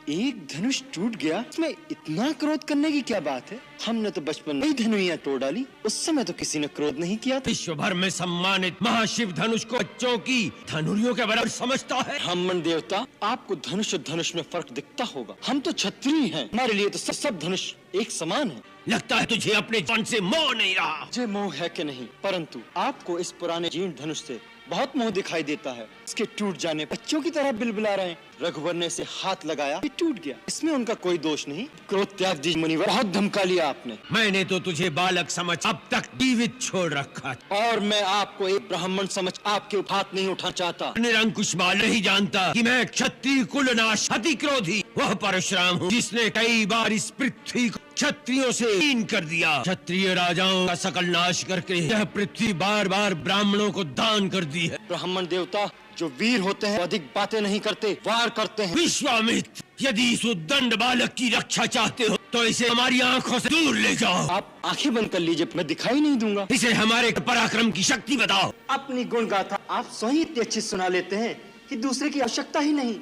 एक धनुष टूट गया, इसमें इतना क्रोध करने की क्या बात है? हमने तो बचपन में ही धनुइयां तोड़ डाली, उस समय तो किसी ने क्रोध नहीं किया था। विश्व भर में सम्मानित महाशिव धनुष को बच्चों की धनुरियों के बराबर समझता है। ब्राह्मण देवता, आपको धनुष और धनुष में फर्क दिखता होगा। हम तो क्षत्रिय हैं, हमारे लिए तो सब धनुष एक समान है। लगता है तुझे अपने जान से मोह नहीं रहा। मुझे मोह है कि नहीं, परंतु आपको इस पुराने जीर्ण धनुष से बहुत मोह दिखाई देता है। इसके टूट जाने बच्चों की तरह बिलबिला रहे हैं। रघुवर ने इसे हाथ लगाया, ये टूट गया, इसमें उनका कोई दोष नहीं। क्रोध त्याग दीजिए मुनिवर, बहुत धमका लिया आपने। मैंने तो तुझे बालक समझ अब तक जीवित छोड़ रखा और मैं आपको एक ब्राह्मण समझ आपके हाथ नहीं उठाना चाहता। निरंकुश बाल नहीं जानता कि मैं क्षत्रिय कुलनाश अति क्रोधी वह परशुराम हूँ जिसने कई बार इस पृथ्वी को क्षत्रियों से हीन कर दिया। क्षत्रिय राजाओं का सकल नाश करके यह पृथ्वी बार बार ब्राह्मणों को दान कर दी है। ब्राह्मण देवता, जो वीर होते हैं अधिक बातें नहीं करते, वार करते हैं। विश्वामित्र, यदि इस उद्दंड बालक की रक्षा चाहते हो तो इसे हमारी आंखों से दूर ले जाओ। आप आंखें बंद कर लीजिए, मैं दिखाई नहीं दूंगा। इसे हमारे पराक्रम की शक्ति बताओ। अपनी गुण गाथा आप स्वयं इतनी अच्छी सुना लेते हैं कि दूसरे की आवश्यकता ही नहीं।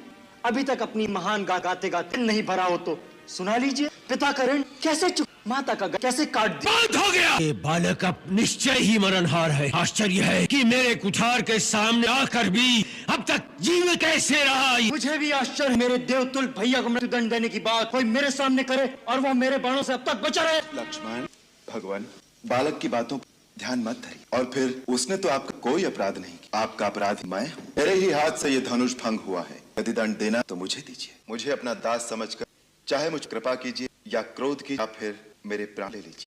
अभी तक अपनी महान गाते गाते नहीं भरा हो तो सुना लीजिए। पिता का ऋण कैसे माता का कैसे काट दिया। बंद हो गया। ये बालक अब निश्चय ही मरणहार है। आश्चर्य है कि मेरे कुठार के सामने आकर भी अब तक जीवित कैसे रहा। मुझे भी आश्चर्य, मेरे देवतुल भैया को मृत्युदंड देने की बात कोई मेरे सामने करे और वो मेरे बाणों से अब तक बचा रहे। लक्ष्मण, भगवान, बालक की बातों पर ध्यान मत धरिए। और फिर उसने तो आपका कोई अपराध नहीं किया। आपका अपराध मैं हूँ। मेरे ही हाथ से ये धनुष भंग हुआ है। यदि दंड देना तो मुझे दीजिए। मुझे अपना दास समझकर चाहे मुझ कृपा कीजिए या क्रोध कीजिए या फिर मेरे प्राण ले लीजिए।